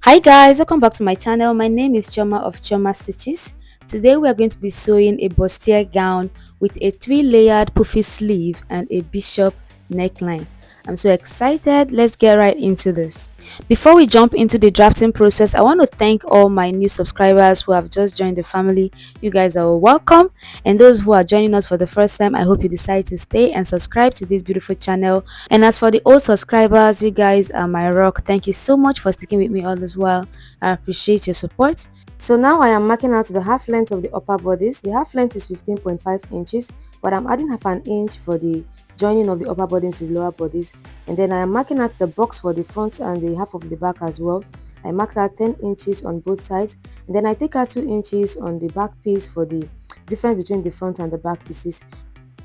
Hi guys, welcome back to my channel. My name is Choma of Choma Stitches. Today we are going to be sewing a bustier gown with a 3-layered puffy sleeve and a bishop neckline. I'm so excited. Let's get right into this. Before we jump into the drafting process, I want to thank all my new subscribers who have just joined the family. You guys are all welcome, and those who are joining us for the first time, I hope you decide to stay and subscribe to this beautiful channel. And as for the old subscribers, you guys are my rock. Thank you so much for sticking with me all as well. I appreciate your support. So now I am marking out the half length of the upper bodice. The half length is 15.5 inches, but I'm adding half an inch for the joining of the upper bodice to the lower bodice. And then I am marking out the box for the front and the half of the back as well. I marked out 10 inches on both sides, and then I take out 2 inches on the back piece for the difference between the front and the back pieces.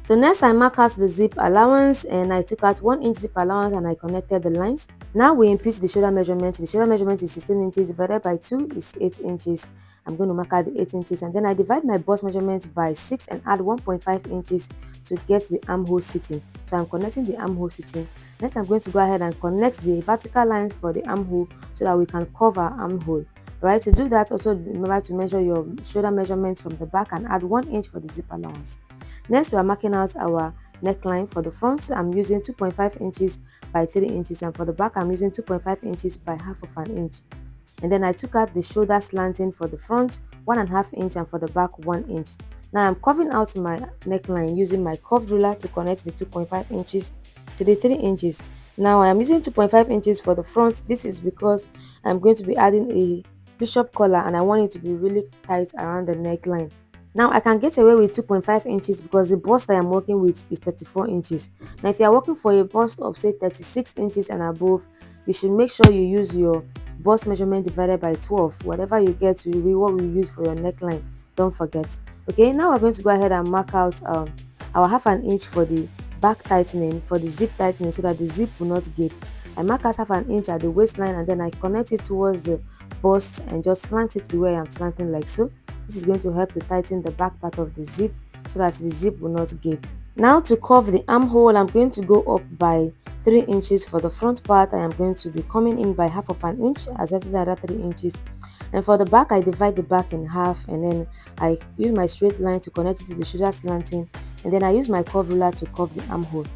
So next I mark out the zip allowance, and I took out 1 inch zip allowance and I connected the lines. Now we input the shoulder measurement. The shoulder measurement is 16 inches divided by 2 is 8 inches. I'm going to mark out the 8 inches, and then I divide my bust measurement by 6 and add 1.5 inches to get the armhole sitting. So I'm connecting the armhole sitting. Next I'm going to go ahead and connect the vertical lines for the armhole so that we can cover armhole. Right, to do that, also remember to measure your shoulder measurements from the back and add 1 inch for the zip allowance. Next, we are marking out our neckline. For the front, I'm using 2.5 inches by 3 inches, and for the back, I'm using 2.5 inches by half of an inch. And then I took out the shoulder slanting for the front, 1.5 inch, and for the back, 1 inch. Now I'm curving out my neckline using my curved ruler to connect the 2.5 inches to the 3 inches. Now I am using 2.5 inches for the front. This is because I'm going to be adding a bishop collar and I want it to be really tight around the neckline. Now I can get away with 2.5 inches because the bust I am working with is 34 inches. Now if you are working for a bust of say 36 inches and above, you should make sure you use your bust measurement divided by 12. Whatever you get will be what we use for your neckline. Don't forget. Okay, now we're going to go ahead and mark out our half an inch for the back tightening, for the zip tightening, so that the zip will not gape. I mark out half an inch at the waistline and then I connect it towards the bust and just slant it the way I'm slanting like so. This is going to help to tighten the back part of the zip so that the zip will not gape. Now to cover the armhole, I'm going to go up by 3 inches for the front part. I am going to be coming in by half of an inch, exactly another 3 inches. And for the back, I divide the back in half and then I use my straight line to connect it to the shoulder slanting, and then I use my curve ruler to curve the armhole.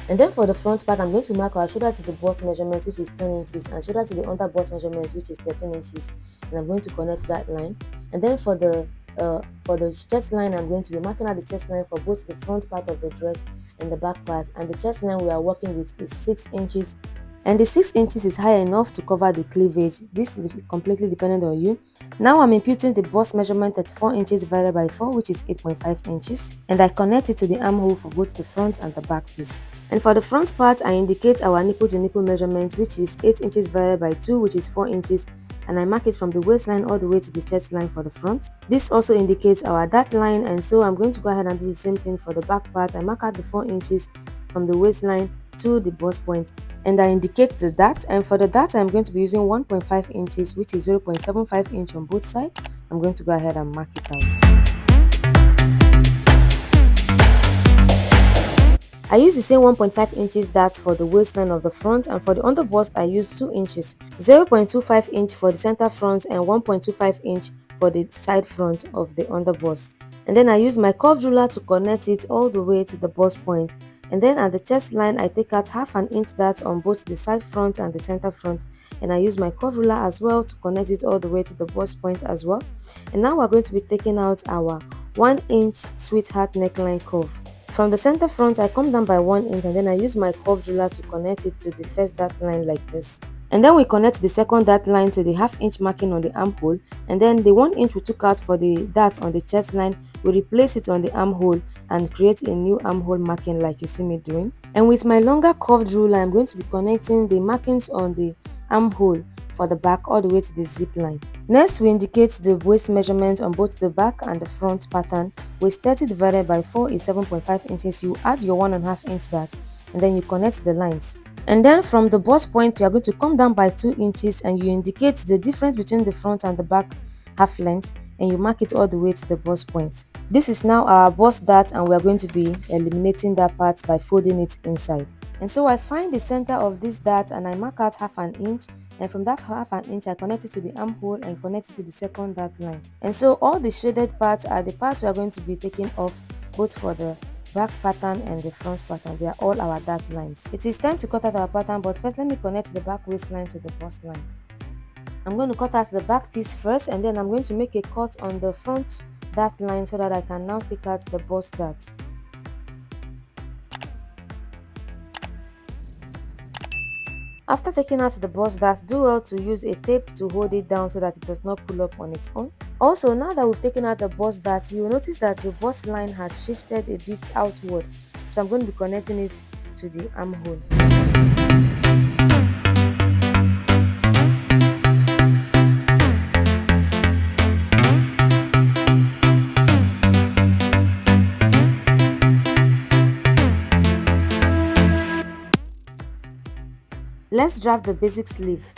And then for the front part, I'm going to mark our shoulder to the bust measurement, which is 10 inches, and shoulder to the under bust measurement, which is 13 inches. And I'm going to connect that line. And then for the chest line, I'm going to be marking out the chest line for both the front part of the dress and the back part. And the chest line we are working with is 6 inches. And the 6 inches is high enough to cover the cleavage. This is completely dependent on you. Now I'm imputing the bust measurement 34 inches divided by 4, which is 8.5 inches. And I connect it to the armhole for both the front and the back piece. And for the front part, I indicate our nipple to nipple measurement, which is 8 inches divided by 2, which is 4 inches. And I mark it from the waistline all the way to the chest line for the front. This also indicates our dart line, and so I'm going to go ahead and do the same thing for the back part. I mark out the 4 inches from the waistline to the bust point, and I indicate the dart. And for the dart, I'm going to be using 1.5 inches, which is 0.75 inch on both sides. I'm going to go ahead and mark it out. I use the same 1.5 inches dart for the waistline of the front, and for the under bust I use 2 inches, 0.25 inch for the center front and 1.25 inch for the side front of the under bust. And then I use my curved ruler to connect it all the way to the bust point. And then at the chest line, I take out half an inch dart on both the side front and the center front, and I use my curved ruler as well to connect it all the way to the bust point as well. And now we're going to be taking out our 1 inch sweetheart neckline curve. From the center front, I come down by 1 inch, and then I use my curved ruler to connect it to the first dart line like this. And then we connect the second dart line to the half inch marking on the armhole, and then the 1 inch we took out for the dart on the chest line, we replace it on the armhole and create a new armhole marking like you see me doing. And with my longer curved ruler, I'm going to be connecting the markings on the armhole for the back all the way to the zip line. Next, we indicate the waist measurement on both the back and the front pattern. Waist 30 divided by 4 is 7.5 inches. You add your 1.5 inch dart and then you connect the lines. And then from the bust point, you are going to come down by 2 inches and you indicate the difference between the front and the back half length, and you mark it all the way to the bust point. This is now our bust dart, and we are going to be eliminating that part by folding it inside. And so I find the center of this dart and I mark out half an inch, and from that half an inch I connect it to the armhole and connect it to the second dart line. And so all the shaded parts are the parts we are going to be taking off, both for the back pattern and the front pattern. They are all our dart lines. It is time to cut out our pattern, but first let me connect the back waistline to the bust line. I'm going to cut out the back piece first, and then I'm going to make a cut on the front dart line so that I can now take out the bust dart. After taking out the bust dart, do well to use a tape to hold it down so that it does not pull up on its own. Also, now that we've taken out the bust dart, you will notice that the bust line has shifted a bit outward. So I'm going to be connecting it to the armhole. Let's draft the basic sleeve.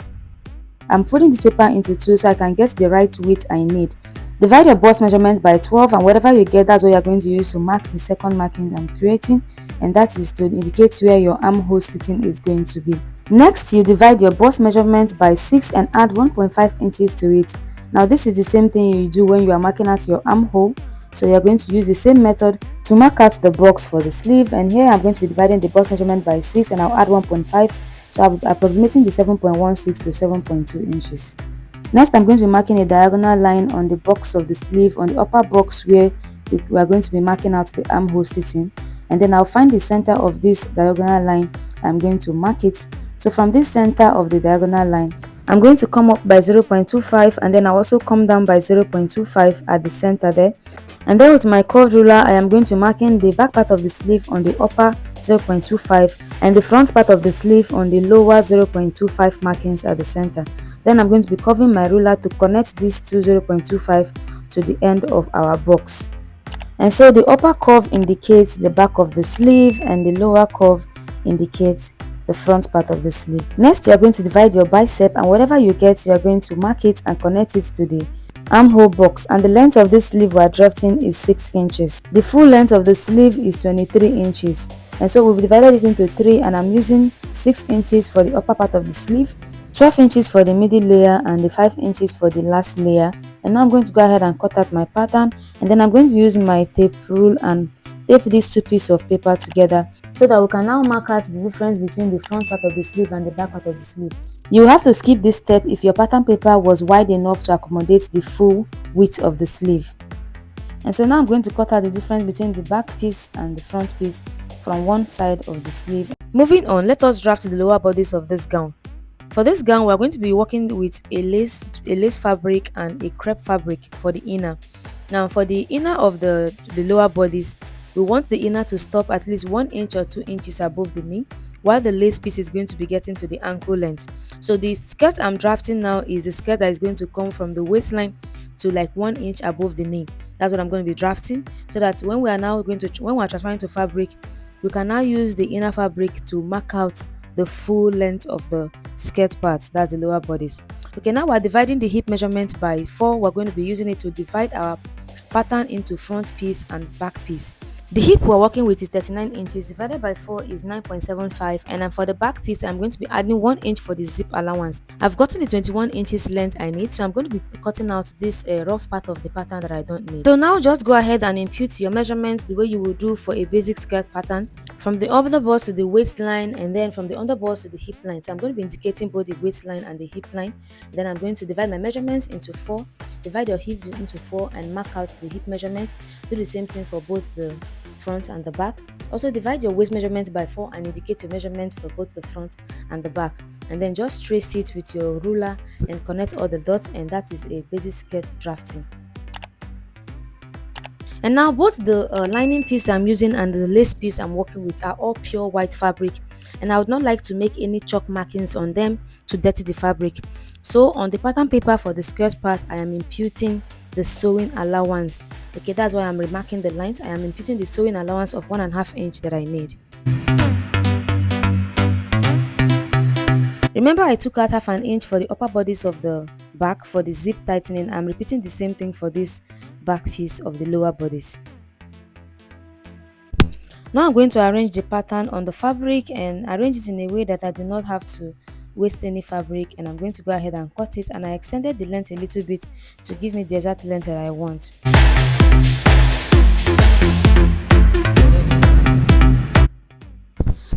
I'm folding this paper into two so I can get the right width I need. Divide your bust measurement by 12, and whatever you get, that's what you're going to use to mark the second marking I'm creating, and that is to indicate where your armhole stitching is going to be. Next, you divide your bust measurement by 6 and add 1.5 inches to it. Now this is the same thing you do when you are marking out your armhole. So you're going to use the same method to mark out the box for the sleeve, and here I'm going to be dividing the bust measurement by 6 and I'll add 1.5. So I'll be approximating the 7.16 to 7.2 inches. Next, I'm going to be marking a diagonal line on the box of the sleeve, on the upper box where we are going to be marking out the armhole stitching. And then I'll find the center of this diagonal line. I'm going to mark it. So from this center of the diagonal line, I'm going to come up by 0.25, and then I'll also come down by 0.25 at the center there. And then with my curved ruler, I am going to mark in the back part of the sleeve on the upper 0.25 and the front part of the sleeve on the lower 0.25 markings at the center. Then I'm going to be curving my ruler to connect these two 0.25 to the end of our box. And so the upper curve indicates the back of the sleeve and the lower curve indicates the front part of the sleeve. Next, you are going to divide your bicep, and whatever you get, you are going to mark it and connect it to the armhole box, and the length of this sleeve we are drafting is 6 inches. The full length of the sleeve is 23 inches, and so we've divided this into 3, and I'm using 6 inches for the upper part of the sleeve, 12 inches for the middle layer, and the 5 inches for the last layer. And now I'm going to go ahead and cut out my pattern, and then I'm going to use my tape rule and tape these two pieces of paper together so that we can now mark out the difference between the front part of the sleeve and the back part of the sleeve. You will have to skip this step if your pattern paper was wide enough to accommodate the full width of the sleeve. And so now I'm going to cut out the difference between the back piece and the front piece from one side of the sleeve. Moving on, let us draft the lower bodice of this gown. For this gown, we are going to be working with a lace fabric and a crepe fabric for the inner. Now for the inner of the lower bodice, we want the inner to stop at least 1 inch or 2 inches above the knee, while the lace piece is going to be getting to the ankle length. So the skirt I'm drafting now is the skirt that is going to come from the waistline to like 1 inch above the knee. That's what I'm going to be drafting, so that when we are transferring to fabric, we can now use the inner fabric to mark out the full length of the skirt part, that's the lower bodice. Okay, now we're dividing the hip measurement by 4. We're going to be using it to divide our pattern into front piece and back piece. The hip we're working with is 39 inches, divided by 4 is 9.75, and for the back piece I'm going to be adding 1 inch for the zip allowance. I've gotten the 21 inches length I need, so I'm going to be cutting out this rough part of the pattern that I don't need. So now just go ahead and impute your measurements the way you would do for a basic skirt pattern, from the underbust to the waistline, and then from the underbust to the hip line. So I'm going to be indicating both the waistline and the hip line. Then I'm going to divide my measurements into 4, divide your hip into 4 and mark out the hip measurements. Do the same thing for both the front and the back. Also divide your waist measurement by 4 and indicate your measurement for both the front and the back, and then just trace it with your ruler and connect all the dots, and that is a basic skirt drafting. And now both the lining piece I'm using and the lace piece I'm working with are all pure white fabric, and I would not like to make any chalk markings on them to dirty the fabric. So on the pattern paper for the skirt part, I am imputing the sewing allowance. Okay, that's why I'm remarking the lines. I am imputing the sewing allowance of 1.5 inch that I need. Remember, I took out 1/2 inch for the upper bodice of the back for the zip tightening. I'm repeating the same thing for this back piece of the lower bodice. Now I'm going to arrange the pattern on the fabric and arrange it in a way that I do not have to waste any fabric, and I'm going to go ahead and cut it. And I extended the length a little bit to give me the exact length that I want.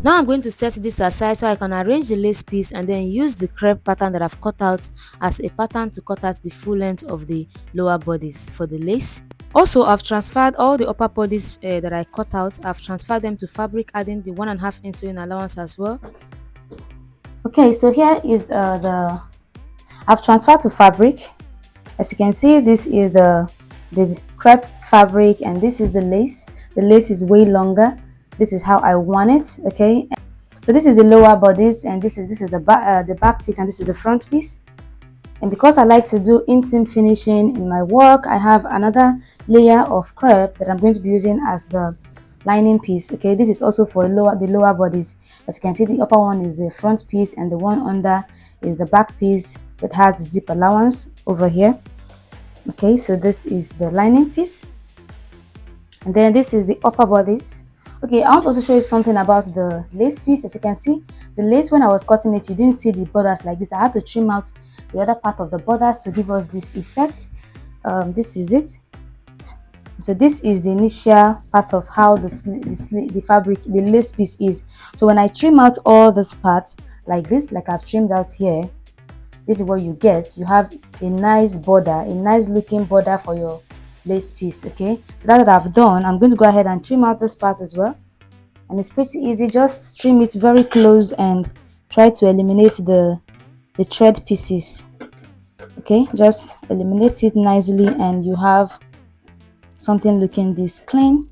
Now I'm going to set this aside so I can arrange the lace piece and then use the crepe pattern that I've cut out as a pattern to cut out the full length of the lower bodies for the lace. Also, I've transferred all the upper bodies that I cut out. I've transferred them to fabric, adding the 1.5 inch sewing allowance as well. Okay, so here is I've transferred to fabric. As you can see, this is the crepe fabric and this is the lace. The lace is way longer. This is how I want it. Okay, so this is the lower bodies and this is the back piece and this is the front piece. And because I like to do inseam finishing in my work, I have another layer of crepe that I'm going to be using as the lining piece. Okay, this is also for the lower bodies. As you can see, the upper one is the front piece and the one under is the back piece that has the zip allowance over here. Okay, so this is the lining piece and then this is the upper bodies. Okay, I want to also show you something about the lace piece. As you can see, the lace, when I was cutting it, you didn't see the borders like this. I had to trim out the other part of the borders to give us this effect. This is it. So this is the initial part of how the fabric, the lace piece is. So when I trim out all this part like this, like I've trimmed out here, this is what you get. You have a nice border, a nice looking border for your lace piece. Okay, so that's what I've done. I'm going to go ahead and trim out this part as well, and it's pretty easy. Just trim it very close and try to eliminate the thread pieces. Okay, just eliminate it nicely and you have something looking this clean.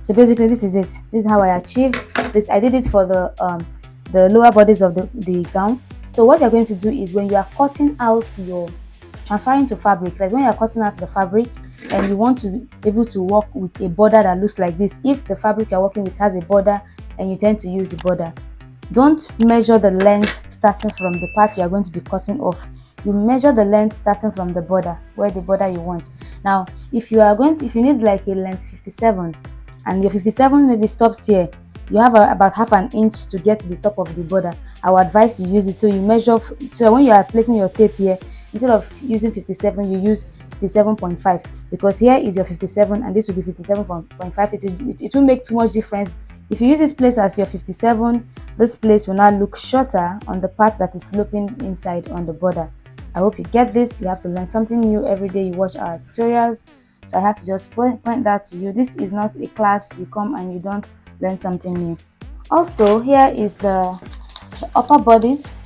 So basically this is it. This is how I achieved this. I did it for the lower bodies of the gown. So what you're going to do is when you are cutting out your transferring to fabric, like when you're cutting out the fabric and you want to be able to work with a border that looks like this, if the fabric you're working with has a border and you tend to use the border, don't measure the length starting from the part you are going to be cutting off. You measure the length starting from the border, where the border you want. Now if you need like a length 57 and your 57 maybe stops here, you have about half an inch to get to the top of the border. I would advise you use it so you measure. So when you are placing your tape here, instead of using 57, you use 57.5 because here is your 57 and this will be 57.5. It will make too much difference. If you use this place as your 57, this place will now look shorter on the part that is sloping inside on the border. I hope you get this. You have to learn something new every day you watch our tutorials. So I have to just point that to you. This is not a class you come and you don't learn something new. Also, here is the upper bodies.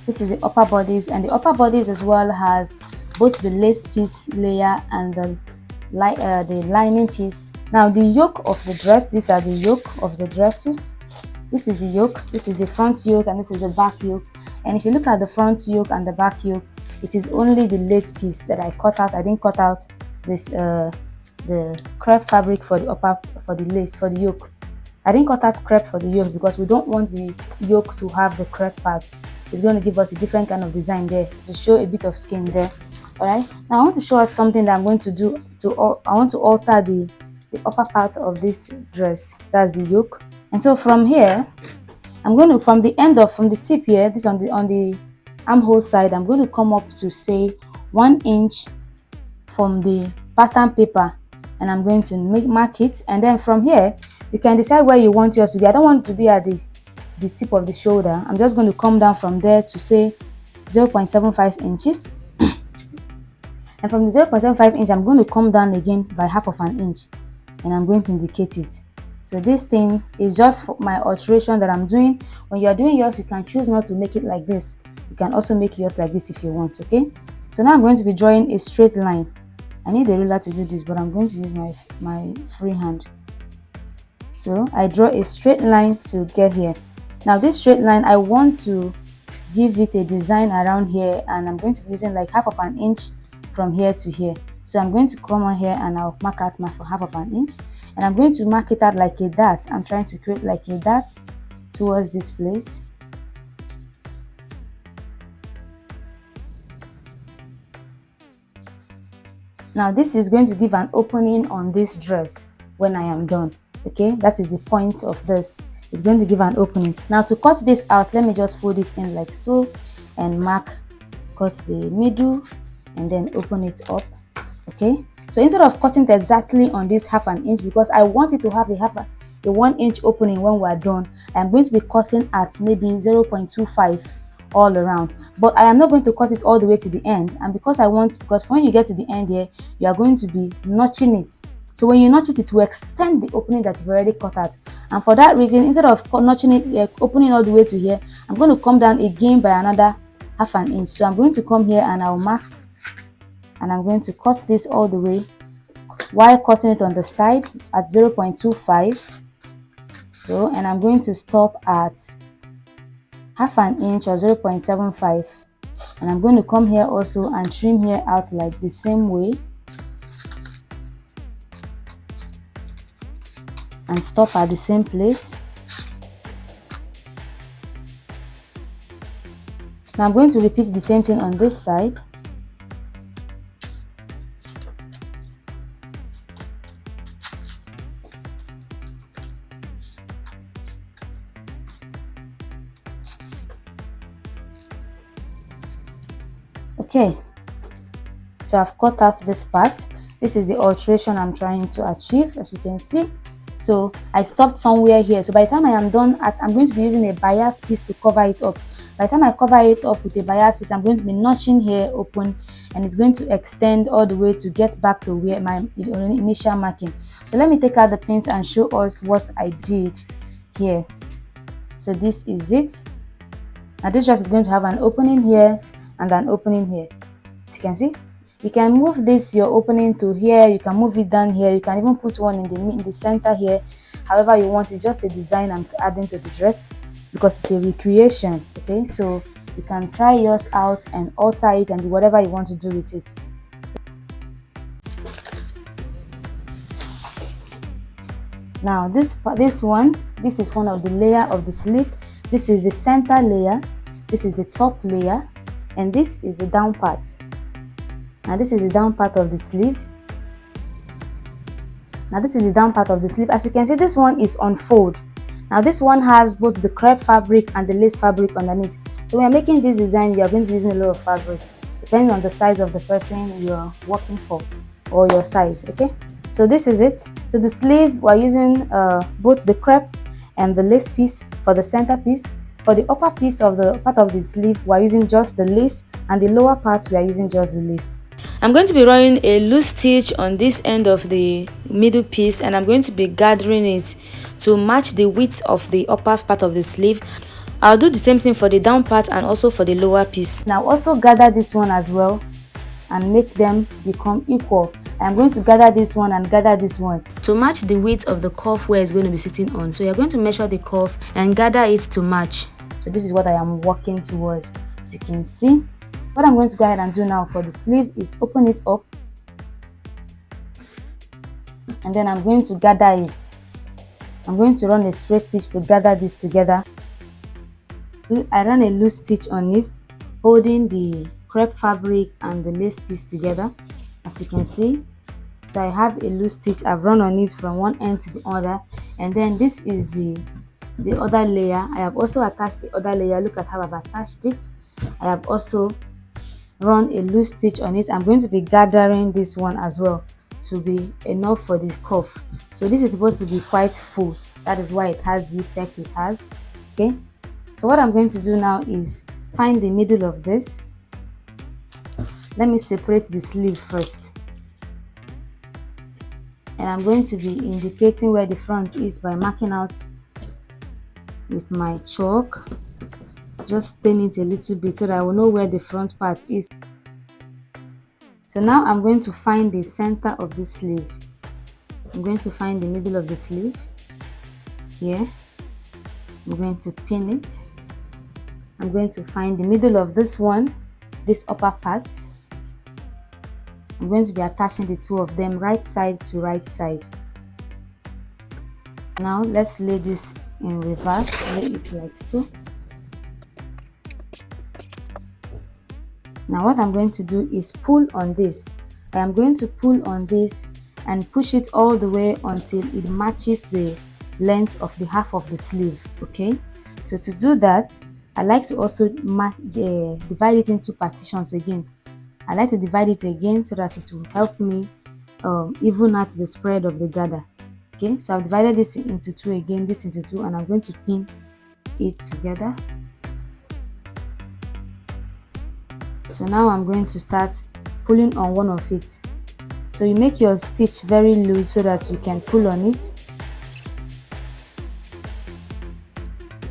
This is the upper bodies, and the upper bodies as well has both the lace piece layer and the lining piece. Now the yoke of the dress, these are the yoke of the dresses. This is the yoke, this is the front yoke, and this is the back yoke. And if you look at the front yoke and the back yoke, it is only the lace piece that I cut out. I didn't cut out this the crepe fabric for the lace for the yoke. I didn't cut out crepe for the yoke because we don't want the yoke to have the crepe parts. It's going to give us a different kind of design there to show a bit of skin there. All right, now I want to show us something that I'm going to do. I want to alter the upper part of this dress. That's the yoke. And so from here, I'm going to from the tip here, this on the armhole side, I'm going to come up to say 1 inch from the pattern paper, and I'm going to mark it. And then from here, you can decide where you want yours to be. I don't want it to be at the tip of the shoulder. I'm just going to come down from there to say 0.75 inches. And from the 0.75 inch, I'm going to come down again by half of an inch, and I'm going to indicate it. So this thing is just for my alteration that I'm doing. When you are doing yours, you can choose not to make it like this. You can also make yours like this if you want. Okay, so now I'm going to be drawing a straight line. I need a ruler to do this, but I'm going to use my free hand. So I draw a straight line to get here. Now this straight line, I want to give it a design around here, and I'm going to be using like half of an inch from here to here. So I'm going to come on here and I'll mark out my half of an inch, and I'm going to mark it out like a dot. I'm trying to create like a dot towards this place. Now this is going to give an opening on this dress when I am done. Okay, that is the point of this. it's going to give an opening. Now to cut this out, let me just fold it in like so and cut the middle and then open it up. Okay, so instead of cutting it exactly on this 1/2 inch, because I want it to have a 1 inch opening when we're done, I'm going to be cutting at maybe 0.25 all around, but I am not going to cut it all the way to the end. And because when you get to the end here, you are going to be notching it. So when you notch it, it will extend the opening that you've already cut out. And for that reason, instead of notching it, opening all the way to here, I'm going to come down again by another 1/2 inch. So I'm going to come here and I'll mark, and I'm going to cut this all the way while cutting it on the side at 0.25. So, and I'm going to stop at 1/2 inch or 0.75, and I'm going to come here also and trim here out like the same way and stop at the same place. Now I'm going to repeat the same thing on this side. Okay, so I've cut out this part. This is the alteration I'm trying to achieve, as you can see. So I stopped somewhere here. So by the time I am done, I'm going to be using a bias piece to cover it up. By the time I cover it up with a bias piece, I'm going to be notching here open, and it's going to extend all the way to get back to where my initial marking. So let me take out the pins and show us what I did here. So this is it. Now this dress is going to have an opening here and an opening here. As you can see, you can move your opening to here, you can move it down here, you can even put one in the center here, however you want. It's just a design I'm adding to the dress because it's a recreation. Okay, so you can try yours out and alter it and do whatever you want to do with it. Now this is one of the layer of the sleeve. This is the center layer, this is the top layer, and this is the down part. Now this is the down part of the sleeve. As you can see, this one is on fold. Now this one has both the crepe fabric and the lace fabric underneath. So when you're making this design, you are going to be using a lot of fabrics depending on the size of the person you're working for or your size. Okay, so this is it. So the sleeve, we're using both the crepe and the lace piece for the center piece. For the upper piece of the part of the sleeve, we're using just the lace, and the lower part we are using just the lace. I'm going to be running a loose stitch on this end of the middle piece, and I'm going to be gathering it to match the width of the upper part of the sleeve. I'll do the same thing for the down part and also for the lower piece. Now also gather this one as well and make them become equal. I'm going to gather this one and gather this one to match the width of the cuff where it's going to be sitting on. So you're going to measure the cuff and gather it to match. So this is what I am working towards. As you can see, what I'm going to go ahead and do now for the sleeve is open it up, and then I'm going to gather it. I'm going to run a straight stitch to gather this together. I ran a loose stitch on it, holding the crepe fabric and the lace piece together, as you can see. So I have a loose stitch I've run on it from one end to the other, and then this is the other layer. I have also attached the other layer. Look at how I've attached it. I have also run a loose stitch on it. I'm going to be gathering this one as well to be enough for the cuff. So this is supposed to be quite full. That is why it has the effect it has. Okay, so what I'm going to do now is find the middle of this. Let me separate the sleeve first, and I'm going to be indicating where the front is by marking out with my chalk. Just stain it a little bit so that I will know where the front part is. So now I'm going to find the center of the sleeve. I'm going to find the middle of the sleeve here. I'm going to pin it. I'm going to find the middle of this one, this upper part. I'm going to be attaching the two of them right side to right side. Now let's lay this in reverse. Lay it like so. Now what I'm going to do is pull on this. I am going to pull on this and push it all the way until it matches the length of the half of the sleeve. Okay, so to do that, I like to also divide it into partitions again. I like to divide it again so that it will help me even out the spread of the gather. Okay, so I've divided this into two again, this into two, and I'm going to pin it together. So now I'm going to start pulling on one of it. So you make your stitch very loose so that you can pull on it.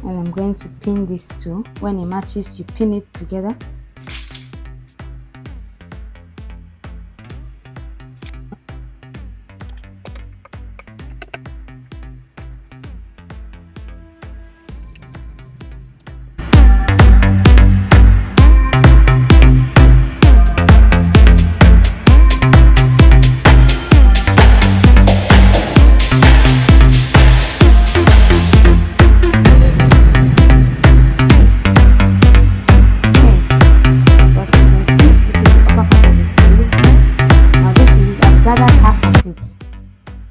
And I'm going to pin this too. When it matches, you pin it together.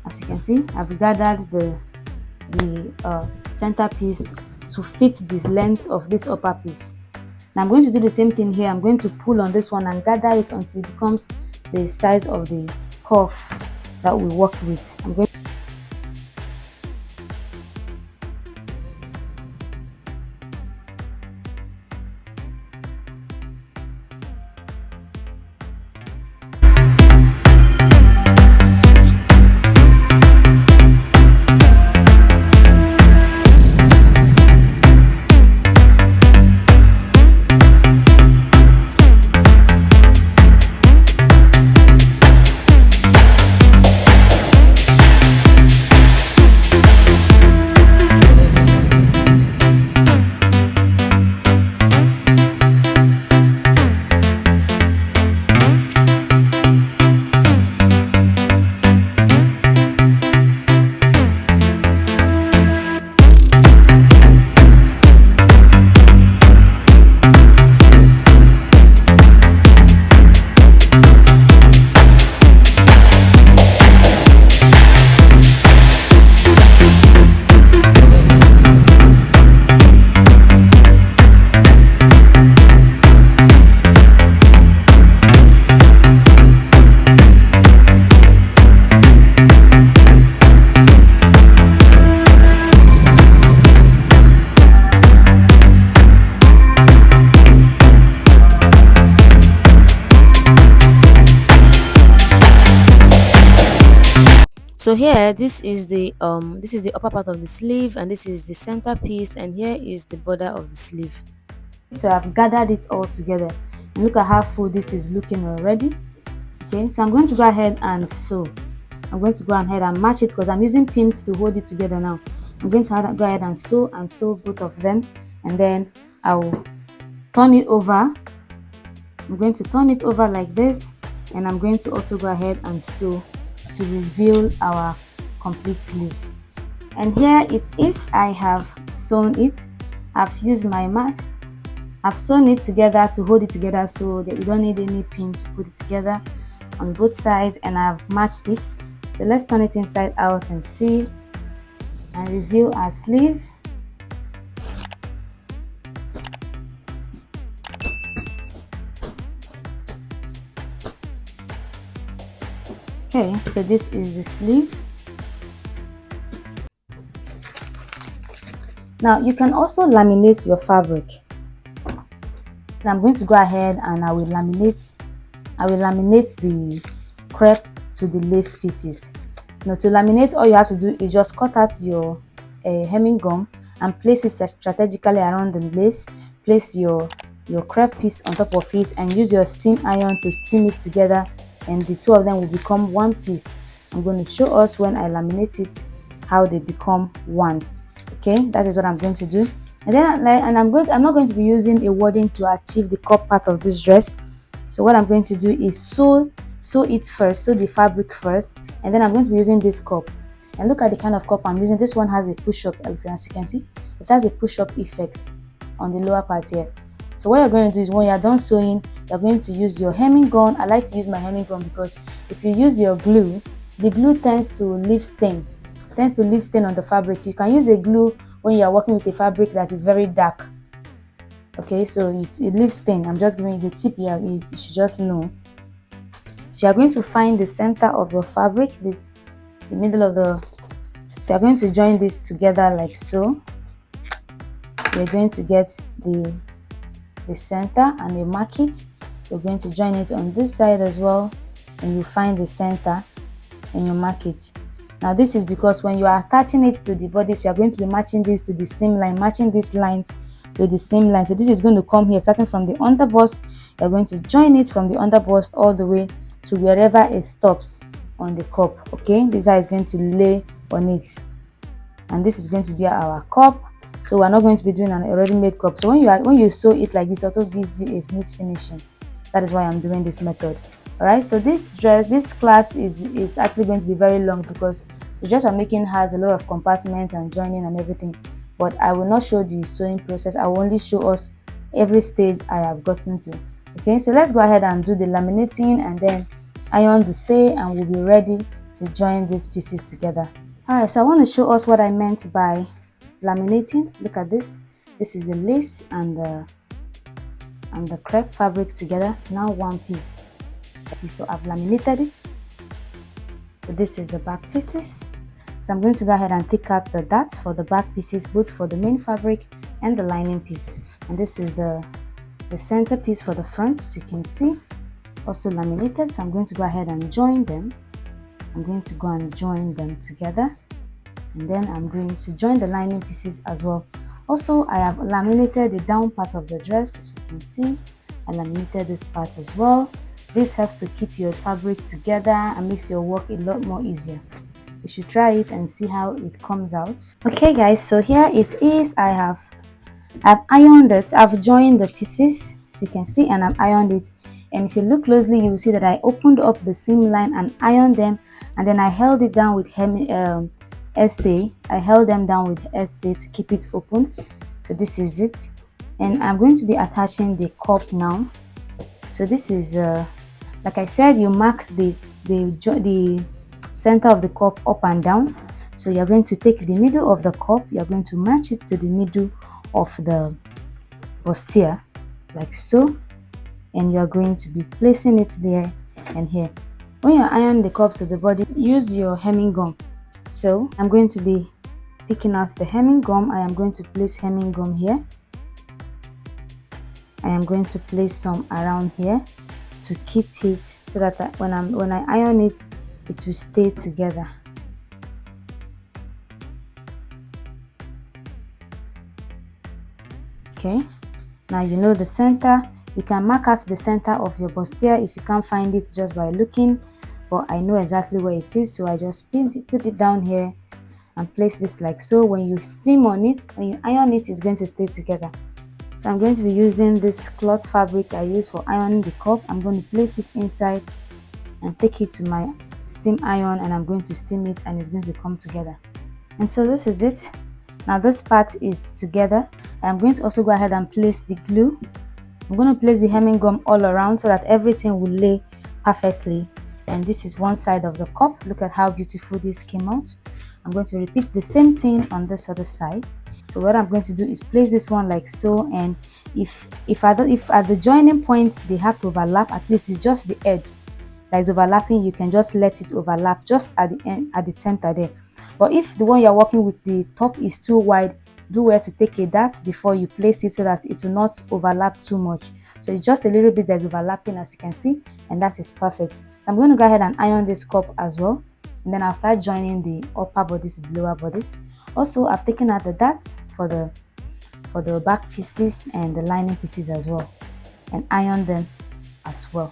As you can see, I've gathered the center piece to fit the length of this upper piece. Now I'm going to do the same thing here. I'm going to pull on this one and gather it until it becomes the size of the cuff that we work with. I'm going So here, this is the upper part of the sleeve, and this is the center piece, and here is the border of the sleeve. So I've gathered it all together, and look at how full this is looking already. Okay, so I'm going to go ahead and sew. I'm going to go ahead and match it because I'm using pins to hold it together now. I'm going to go ahead and sew both of them, and then I'll turn it over. I'm going to turn it over like this, and I'm going to also go ahead and sew to reveal our complete sleeve. And here it is. I have sewn it. I've used my mat. I've sewn it together to hold it together so that you don't need any pin to put it together on both sides, and I've matched it. So let's turn it inside out and see and reveal our sleeve. Okay, so this is the sleeve. Now you can also laminate your fabric. Now I'm going to go ahead and I will laminate the crepe to the lace pieces. Now to laminate, all you have to do is just cut out your hemming gum and place it strategically around the lace. Place your crepe piece on top of it and use your steam iron to steam it together, and the two of them will become one piece. I'm going to show us when I laminate it how they become one. Okay, that is what I'm going to do. And then I'm not going to be using a wadding to achieve the cup part of this dress. So what I'm going to do is sew it first, sew the fabric first, and then I'm going to be using this cup. And look at the kind of cup I'm using. This one has a push-up, as you can see. It has a push-up effect on the lower part here. So what you're going to do is when you're done sewing, you're going to use your hemming gun. I like to use my hemming gun because if you use your glue, the glue tends to leave stain tends to leave stain on the fabric. You can use a glue when you are working with a fabric that is very dark. Okay, so it leaves stain. I'm just giving you a tip here, you should just know. So you are going to find the center of your fabric, the middle of the, so you're going to join this together like so. You're going to get the center and you mark it. You're going to join it on this side as well, and you find the center and you mark it. Now this is because when you are attaching it to the body, so you're going to be matching this to the seam line, matching these lines to the seam line. So this is going to come here, starting from the underbust. You're going to join it from the underbust all the way to wherever it stops on the cup. Okay, this is how it's going to lay on it, and this is going to be our cup. So we're not going to be doing an already made cup. So when you sew it like this, it also gives you a neat finishing. That is why I'm doing this method. All right, so this class is actually going to be very long because the dress I'm making has a lot of compartments and joining and everything, but I will not show the sewing process. I will only show us every stage I have gotten to. Okay, so let's go ahead and do the laminating and then iron the stay, and we'll be ready to join these pieces together. All right, so I want to show us what I meant by laminating. Look at this. This is the lace and the crepe fabric together. It's now one piece. So I've laminated it. So this is the back pieces. So I'm going to go ahead and take out the darts for the back pieces, both for the main fabric and the lining piece. And this is the center piece for the front, so you can see, also laminated. So I'm going to go ahead and join them. I'm going to go and join them together, and then I'm going to join the lining pieces as well. Also, I have laminated the down part of the dress, as you can see. I laminated this part as well. This helps to keep your fabric together and makes your work a lot more easier. You should try it and see how it comes out. Okay guys, so here it is. I've ironed it. I've joined the pieces, as you can see, and I've ironed it. And if you look closely, you will see that I opened up the seam line and ironed them, and then I held it down with stay. I held them down with stay to keep it open. So this is it, and I'm going to be attaching the cup now. So this is like I said, you mark the center of the cup up and down. So you're going to take the middle of the cup, you're going to match it to the middle of the bustier like so, and you're going to be placing it there and here. When you iron the cup to the body, use your hemming gum. So I'm going to be picking out the hemming gum. I am going to place hemming gum here. I am going to place some around here to keep it so that when I iron it, it will stay together. Okay, now you know the center. You can mark out the center of your bustier if you can't find it just by looking, but I know exactly where it is, so I just put it down here and place this like so. When you steam on it, when you iron it, it's going to stay together. So I'm going to be using this cloth fabric I use for ironing the cup. I'm going to place it inside and take it to my steam iron, and I'm going to steam it, and it's going to come together. And so this is it. Now this part is together. I'm going to also go ahead and place the glue. I'm going to place the hemming gum all around so that everything will lay perfectly. And this is one side of the cup. Look at how beautiful this came out. I'm going to repeat the same thing on this other side. So what I'm going to do is place this one like so, and if at the joining point they have to overlap, at least it's just the edge that is overlapping, you can just let it overlap just at the end, at the center there. But if the one you are working with, the top is too wide, do well to take a dart before you place it so that it will not overlap too much. So it's just a little bit that's overlapping, as you can see, and that is perfect. So I'm going to go ahead and iron this cup as well, and then I'll start joining the upper bodies to the lower bodies. Also, I've taken out the darts for the back pieces and the lining pieces as well, and iron them as well.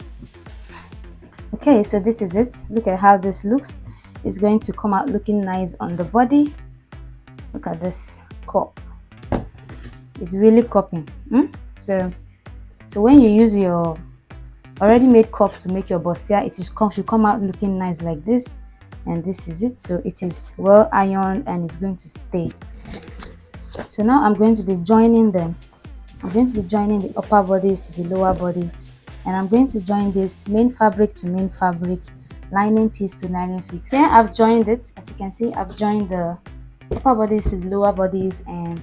Okay, so this is it. Look at how this looks. It's going to come out looking nice on the body. Look at this cup. It's really cupping. So when you use your already made cup to make your bustier, it should come out looking nice like this. And this is it. So it is well ironed and it's going to stay. So now I'm going to be joining them. I'm going to be joining the upper bodies to the lower bodies, and I'm going to join this main fabric to main fabric lining piece to lining piece. Here I've joined it. As you can see, I've joined the upper bodies to the lower bodies, and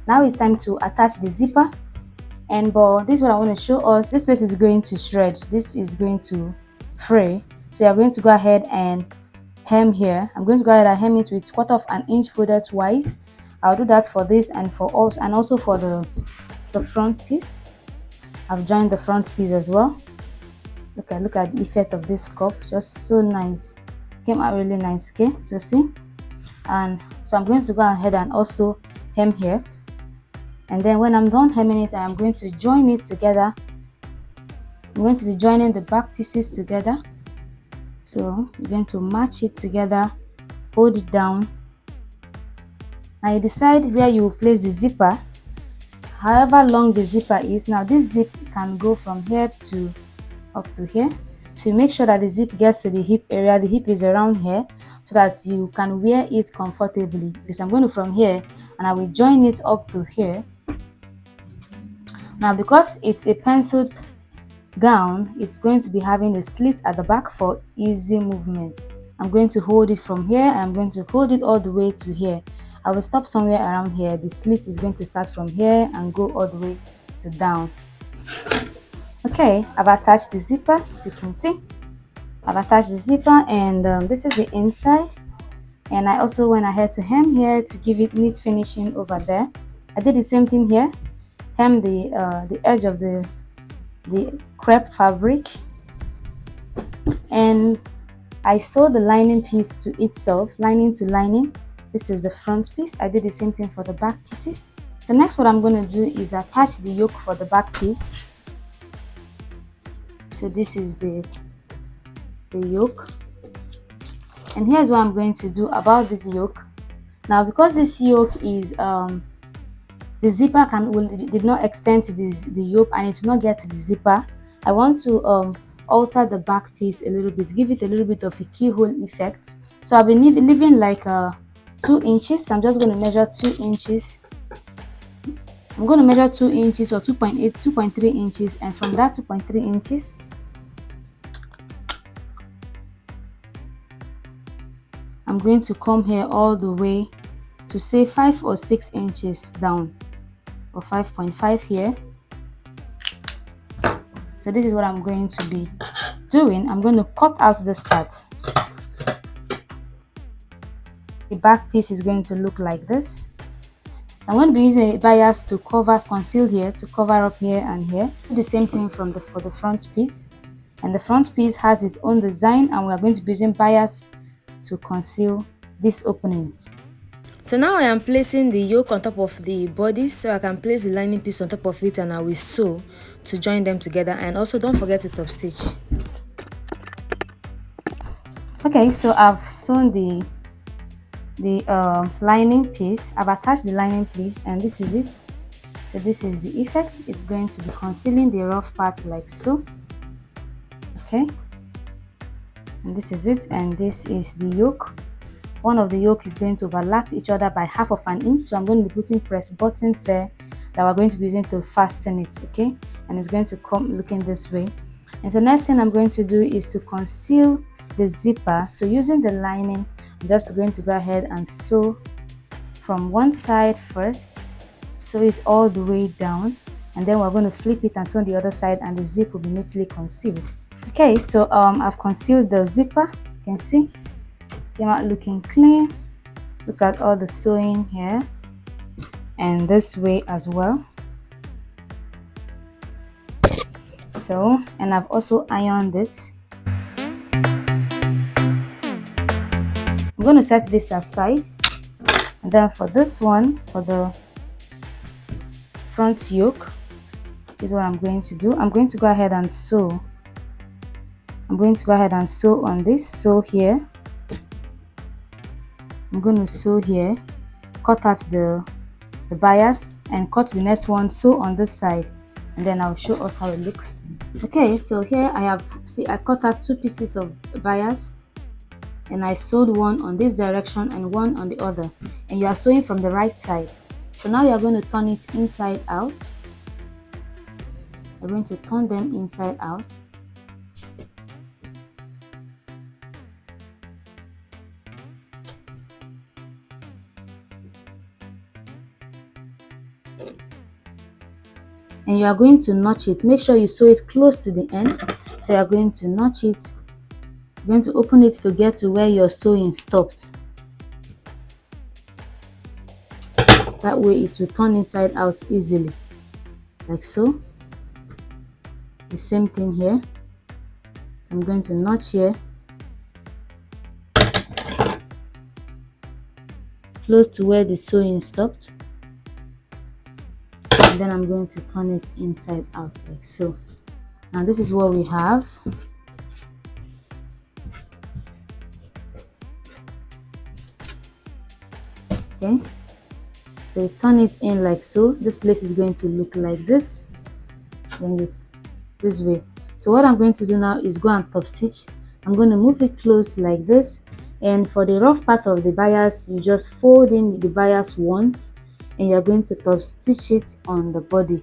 now it's time to attach the zipper. And but this is what I want to show us. This place is going to shred. This is going to fray. So you're going to go ahead and hem here. I'm going to go ahead and hem it with 1/4 inch folded twice. I'll do that for this and for also for the front piece. I've joined the front piece as well. Look at the effect of this cup, just so nice. Came out really nice. Okay, so see, and so I'm going to go ahead and also hem here, and then when I'm done hemming it, I am going to join it together. I'm going to be joining the back pieces together. So you're going to match it together, hold it down. Now you decide where you will place the zipper, however long the zipper is. Now this zip can go from here to up to here, so you make sure that the zip gets to the hip area. The hip is around here so that you can wear it comfortably, because I'm going to from here and I will join it up to here. Now because it's a penciled gown, it's going to be having a slit at the back for easy movement. I'm going to hold it from here. I'm going to hold it all the way to here. I will stop somewhere around here. The slit is going to start from here and go all the way to down. Okay, I've attached the zipper. As you can see, I've attached the zipper, and this is the inside. And I also went ahead to hem here to give it neat finishing over there. I did the same thing here. Hem the edge of the crepe fabric, and I sewed the lining piece to itself, lining to lining. This is the front piece. I did the same thing for the back pieces. So next what I'm going to do is attach the yoke for the back piece. So this is the yoke, and here's what I'm going to do about this yoke. Now because this yoke is the zipper did not extend to the yoke, and it will not get to the zipper, I want to alter the back piece a little bit, give it a little bit of a keyhole effect. So I've been leaving like 2 inches. I'm just going to measure 2 inches. I'm going to measure 2 inches or 2.8, 2.3 inches, and from that 2.3 inches, I'm going to come here all the way to say 5 or 6 inches down, or 5.5 here. So this is what I'm going to be doing. I'm going to cut out this part. The back piece is going to look like this. So I'm going to be using a bias to conceal here, to cover up here and here. Do the same thing for the front piece. And the front piece has its own design, and we are going to be using bias to conceal these openings. So now I am placing the yoke on top of the body, so I can place the lining piece on top of it, and I will sew to join them together. And also don't forget to top stitch. Okay, so I've sewn the lining piece. I've attached the lining piece, and this is it. So this is the effect. It's going to be concealing the rough part like so. Okay, and this is it, and this is the yoke. One of the yoke is going to overlap each other by 1/2 inch, so I'm going to be putting press buttons there that we're going to be using to fasten it. Okay, and it's going to come looking this way. And so next thing I'm going to do is to conceal the zipper. So using the lining, I'm just going to go ahead and sew from one side first, sew it all the way down, and then we're going to flip it and sew on the other side, and the zip will be neatly concealed. Okay, so I've concealed the zipper. You can see came out looking clean. Look at all the sewing here, and this way as well. So, and I've also ironed it. I'm going to set this aside, and then for this one, for the front yoke, is what I'm going to do. I'm going to go ahead and sew. I'm going to go ahead and sew on this. Sew here. I'm going to sew here, cut out the bias, and cut the next one, sew on this side, and then I'll show us how it looks. Okay, so here I cut out 2 pieces of bias, and I sewed one on this direction and one on the other, and you are sewing from the right side. So now you are going to turn it inside out. You're going to turn them inside out. and you are going to notch it. Make sure you sew it close to the end. So you are going to notch it. You're going to open it to get to where your sewing stopped. That way it will turn inside out easily, like so. The same thing here. So I'm going to notch here, close to where the sewing stopped, and then I'm going to turn it inside out like so. Now this is what we have. Okay, so you turn it in like so. This place is going to look like this, then you this way. So what I'm going to do now is go and top stitch. I'm going to move it close like this, and for the rough part of the bias, you just fold in the bias once, and you're going to top stitch it on the body.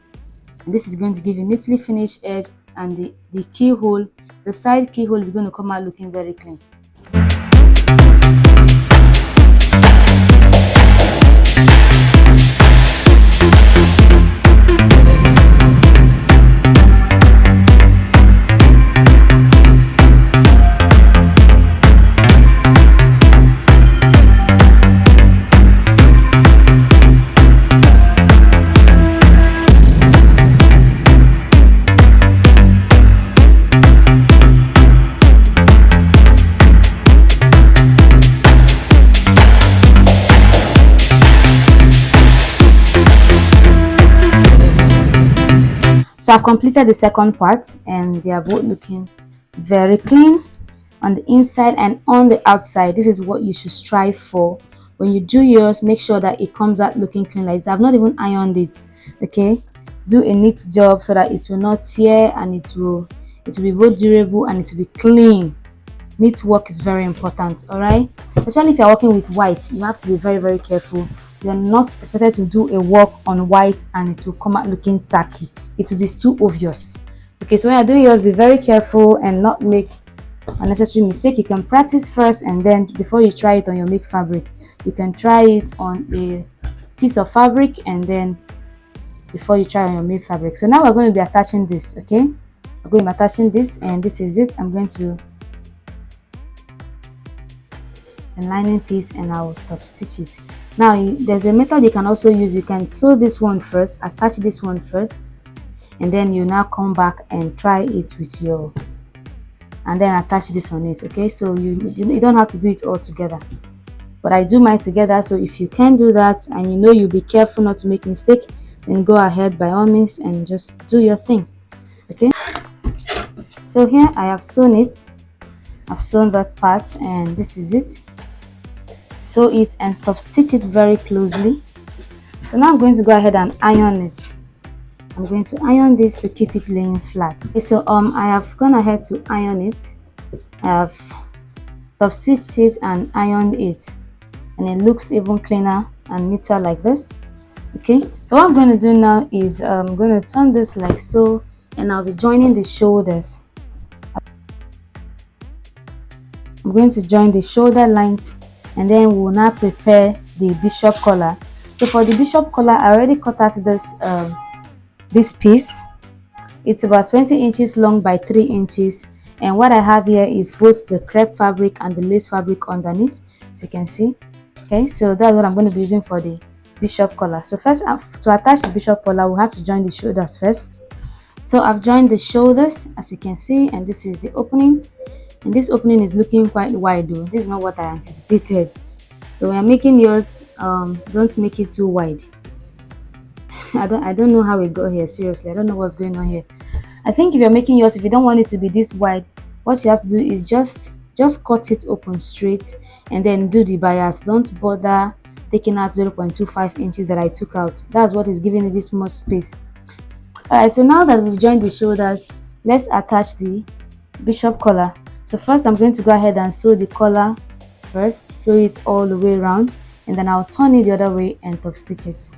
And this is going to give you neatly finished edge, and the keyhole, the side keyhole, is going to come out looking very clean. So I've completed the second part, and they are both looking very clean on the inside and on the outside. This is what you should strive for. When you do yours, make sure that it comes out looking clean like this. I've not even ironed it. Okay, do a neat job so that it will not tear, and it will be both durable and it will be clean. Neat work is very important, all right? Especially if you're working with white, you have to be very, very careful. You're not expected to do a work on white and it will come out looking tacky. It will be too obvious. Okay, so when you're doing yours, be very careful and not make unnecessary mistake. You can practice first, and then before you try it on your make fabric, you can try it on a piece of fabric, and then before you try on your make fabric. So now we're going to be attaching this. Okay, I'm going to be attaching this, and this is it. I'm going to lining piece, and I'll top stitch it. Now there's a method you can also use. You can sew this one first, attach this one first, and then you now come back and try it with your, and then attach this on it. Okay, so you don't have to do it all together, but I do mine together. So if you can do that, and you know you'll be careful not to make mistake, then go ahead by all means and just do your thing. Okay, so here I have sewn it. I've sewn that part, and this is it. Sew it and top stitch it very closely. So now I'm going to go ahead and iron it. I'm going to iron this to keep it laying flat. Okay, so I have gone ahead to iron it. I have top stitched it and ironed it, and it looks even cleaner and neater like this. Okay, so what I'm going to do now is I'm going to turn this like so, and I'll be joining the shoulders. I'm going to join the shoulder lines, and then we'll now prepare the bishop collar. So for the bishop collar, I already cut out this piece. It's about 20 inches long by 3 inches, and what I have here is both the crepe fabric and the lace fabric underneath, so you can see. Okay, so that's what I'm going to be using for the bishop collar. So first, to attach the bishop collar, we'll have to join the shoulders first. So I've joined the shoulders, as you can see, and this is the opening. And this opening is looking quite wide though. This is not what I anticipated. So when you're making yours, don't make it too wide. I don't know how it got here. Seriously, I don't know what's going on here. I think if you're making yours, if you don't want it to be this wide, what you have to do is just cut it open straight, and then do the bias. Don't bother taking out 0.25 inches that I took out. That's what is giving it this much space. Alright, so now that we've joined the shoulders, let's attach the bishop collar. So first I'm going to go ahead and sew the collar first, sew it all the way around, and then I'll turn it the other way and top stitch it.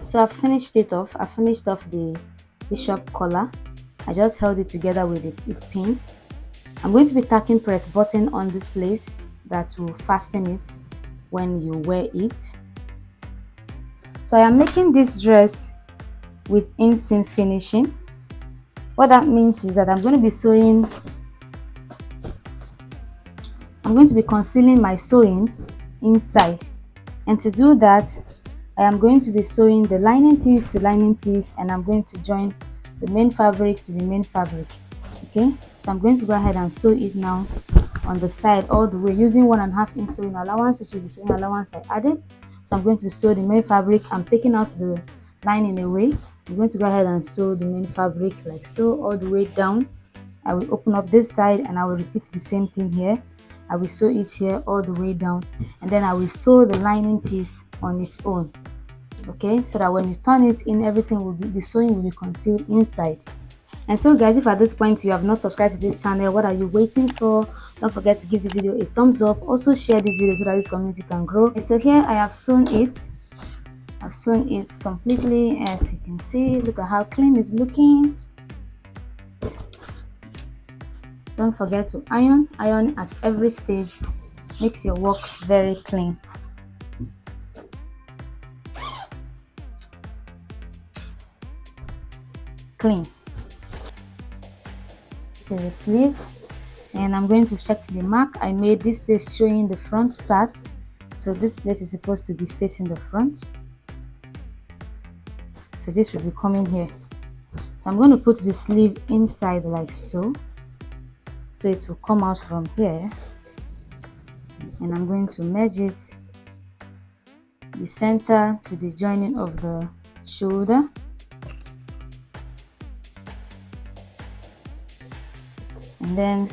So I finished it off. I finished off the bishop collar. I just held it together with a pin. I'm going to be tacking press button on this place that will fasten it when you wear it. So I am making this dress with inseam finishing. What that means is that I'm going to be concealing my sewing inside, and to do that I am going to be sewing the lining piece to lining piece, and I'm going to join the main fabric to the main fabric. Okay, so I'm going to go ahead and sew it now on the side all the way using 1.5 inch sewing allowance, which is the sewing allowance I added. So I'm going to sew the main fabric. I'm taking out the lining away. I'm going to go ahead and sew the main fabric like so all the way down. I will open up this side and I will repeat the same thing here. I will sew it here all the way down, and then I will sew the lining piece on its own. Okay, so that when you turn it in, everything will be, the sewing will be concealed inside. And so guys, if at this point you have not subscribed to this channel, what are you waiting for? Don't forget to give this video a thumbs up. Also share this video so that this community can grow. And so here I have sewn it. I've sewn it completely, as you can see. Look at how clean it's looking. Don't forget to iron at every stage. Makes your work very clean. This is a sleeve, and I'm going to check the mark I made. This place showing the front part, so this place is supposed to be facing the front, so this will be coming here. So I'm going to put the sleeve inside like so it will come out from here, and I'm going to merge it the center to the joining of the shoulder, and then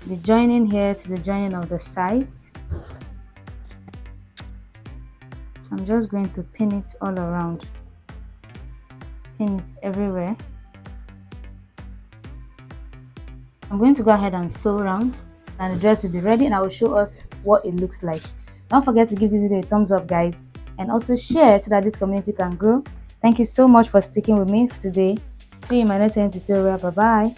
the joining here to the joining of the sides. So I'm just going to pin it all around, pin it everywhere. I'm going to go ahead and sew around, and the dress will be ready, and I will show us what it looks like. Don't forget to give this video a thumbs up guys, and also share so that this community can grow. Thank you so much for sticking with me today. See you in my next tutorial. Bye bye.